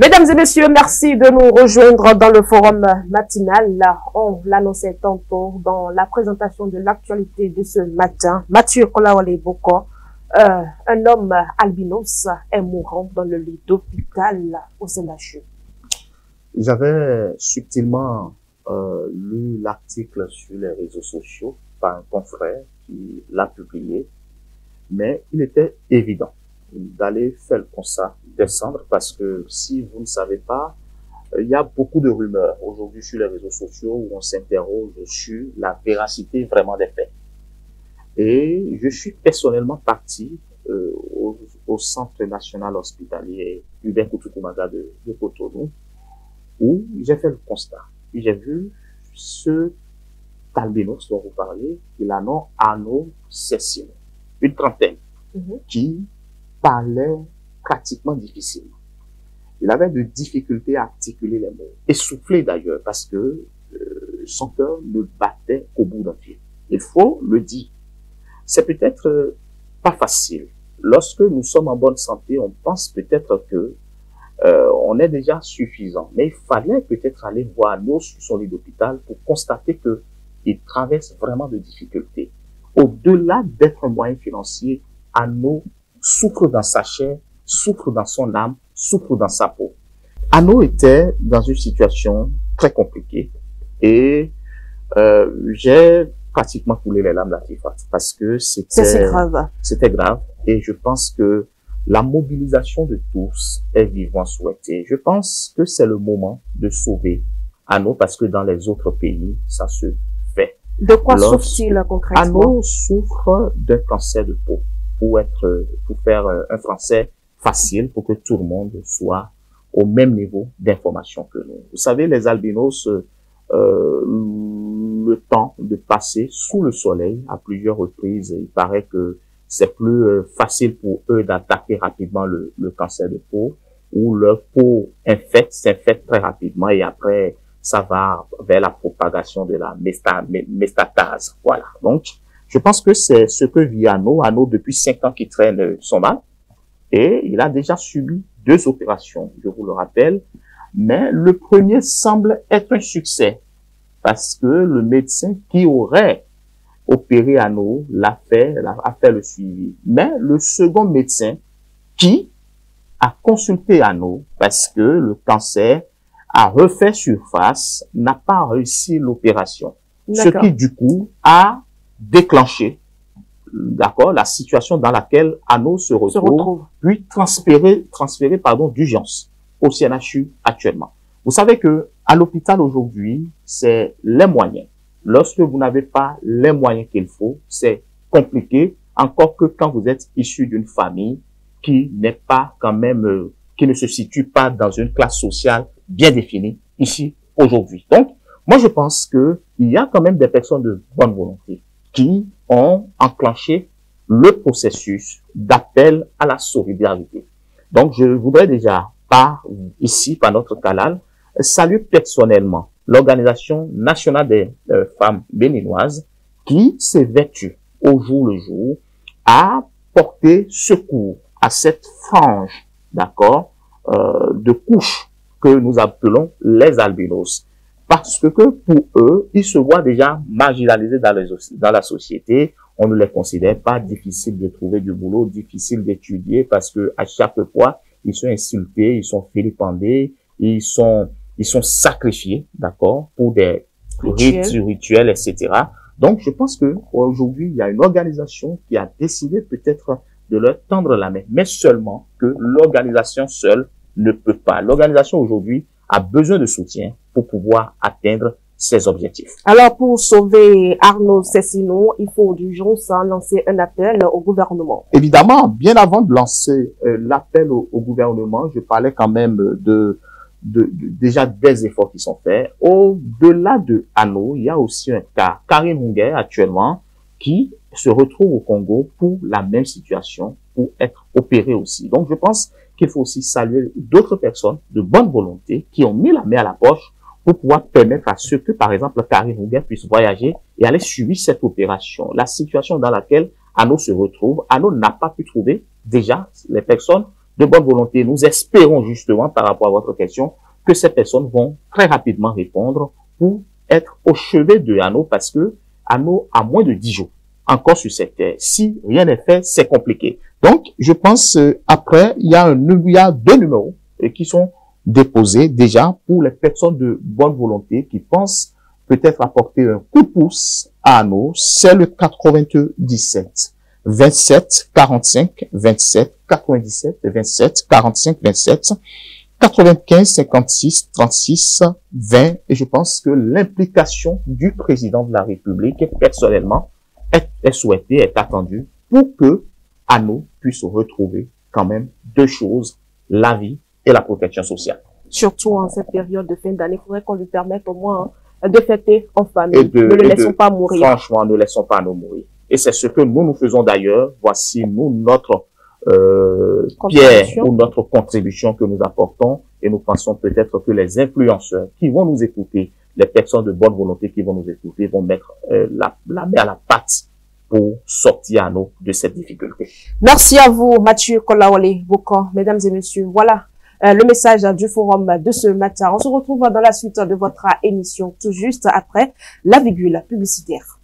Mesdames et messieurs, merci de nous rejoindre dans le forum matinal. On l'annonçait tantôt dans la présentation de l'actualité de ce matin. Mathieu Kolawale Boko, un homme albinos, est mourant dans le lit d'hôpital au CNHU. J'avais subtilement lu l'article sur les réseaux sociaux par un confrère qui l'a publié, mais il était évident d'aller faire le constat, descendre, parce que si vous ne savez pas, il y a beaucoup de rumeurs aujourd'hui sur les réseaux sociaux où on s'interroge sur la véracité vraiment des faits. Et je suis personnellement parti au Centre national hospitalier Hubert Koutoukoumada de Cotonou, où j'ai fait le constat. J'ai vu ce albinos dont vous parlez, il a nom Arnaud Cessino, une trentaine, qui parlait pratiquement difficilement. Il avait de difficultés à articuler les mots, essoufflé d'ailleurs, parce que son cœur ne battait qu'au bout d'un pied. Il faut le dire. C'est peut-être pas facile. Lorsque nous sommes en bonne santé, on pense peut-être que on est déjà suffisant. Mais il fallait peut-être aller voir Arnaud sur son lit d'hôpital pour constater qu'il traverse vraiment de difficultés. Au-delà d'être un moyen financier, Arnaud souffre dans sa chair, souffre dans son âme, souffre dans sa peau. Arnaud était dans une situation très compliquée et j'ai pratiquement coulé les larmes d'Atifat parce que c'était grave et je pense que la mobilisation de tous est vivement souhaitée. Je pense que c'est le moment de sauver Arnaud parce que dans les autres pays, ça se fait. De quoi souffre-t-il concrètement? Arnaud souffre d'un cancer de peau. Pour faire un français facile, pour que tout le monde soit au même niveau d'information que nous. Vous savez, les albinos, le temps de passer sous le soleil à plusieurs reprises, il paraît que c'est plus facile pour eux d'attaquer rapidement le cancer de peau, où leur peau s'infecte très rapidement et après, ça va vers la propagation de la méstatase. Voilà. Donc, je pense que c'est ce que vit Arnaud. Arnaud, depuis 5 ans qu'il traîne son mal. Et il a déjà subi 2 opérations, je vous le rappelle. Mais le premier semble être un succès. Parce que le médecin qui aurait opéré Arnaud a fait le suivi. Mais le second médecin qui a consulté Arnaud, parce que le cancer a refait surface, n'a pas réussi l'opération. Ce qui, du coup, a déclencher, d'accord, la situation dans laquelle Arnaud se retrouve, puis transférer d'urgence au CNHU actuellement. Vous savez que à l'hôpital aujourd'hui, c'est les moyens. Lorsque vous n'avez pas les moyens qu'il faut, c'est compliqué, encore que quand vous êtes issu d'une famille qui n'est pas quand même, qui ne se situe pas dans une classe sociale bien définie ici aujourd'hui. Donc, moi je pense que il y a quand même des personnes de bonne volonté qui ont enclenché le processus d'appel à la solidarité. Donc, je voudrais déjà, par notre canal, saluer personnellement l'Organisation nationale des femmes béninoises qui s'évertue au jour le jour à porter secours à cette frange, d'accord, de couches que nous appelons les albinos. Parce que pour eux, ils se voient déjà marginalisés dans la société. On ne les considère pas difficiles de trouver du boulot, difficiles d'étudier parce que à chaque fois, ils sont insultés, ils sont vilipendés, ils sont sacrifiés, d'accord, pour des rituels, etc. Donc, je pense que aujourd'hui, il y a une organisation qui a décidé peut-être de leur tendre la main, mais seulement que l'organisation seule ne peut pas. L'organisation aujourd'hui a besoin de soutien pour pouvoir atteindre ses objectifs. Alors, pour sauver Arnaud Cessino, il faut d'urgence lancer un appel au gouvernement. Évidemment, bien avant de lancer l'appel au gouvernement, je parlais quand même déjà des efforts qui sont faits. Au-delà de Arnaud, il y a aussi un cas, Karim Munguer actuellement, qui se retrouve au Congo pour la même situation, pour être opéré aussi. Donc, je pense qu'il faut aussi saluer d'autres personnes de bonne volonté qui ont mis la main à la poche pour pouvoir permettre à ceux que, par exemple, Karim Munguer puisse voyager et aller suivre cette opération. La situation dans laquelle Arnaud se retrouve, Arnaud n'a pas pu trouver déjà les personnes de bonne volonté. Nous espérons justement, par rapport à votre question, que ces personnes vont très rapidement répondre pour être au chevet de Ano, parce que Ano a moins de 10 jours encore sur cette terre. Si rien n'est fait, c'est compliqué. Donc, je pense, après, il y a 2 numéros qui sont déposés déjà pour les personnes de bonne volonté qui pensent peut-être apporter un coup de pouce à Ano. C'est le 97 27 45 27 97 27 45 27 95 56 36 20. Et je pense que l'implication du président de la République, personnellement, est souhaitée, est attendue pour que Ano puisse retrouver quand même 2 choses, la vie et la protection sociale. Surtout en cette période de fin d'année, il faudrait qu'on lui permette au moins de fêter en famille. Ne le laissons pas mourir. Franchement, ne laissons pas Ano mourir. Et c'est ce que nous faisons d'ailleurs. Voici, nous, notre pierre ou notre contribution que nous apportons. Et nous pensons peut-être que les influenceurs qui vont nous écouter, les personnes de bonne volonté qui vont nous écouter, vont mettre la main à la pâte pour sortir Ano de cette difficulté. Merci à vous, Mathieu Kolawole Boko. Mesdames et messieurs, voilà le message du forum de ce matin. On se retrouve dans la suite de votre émission tout juste après la virgule publicitaire.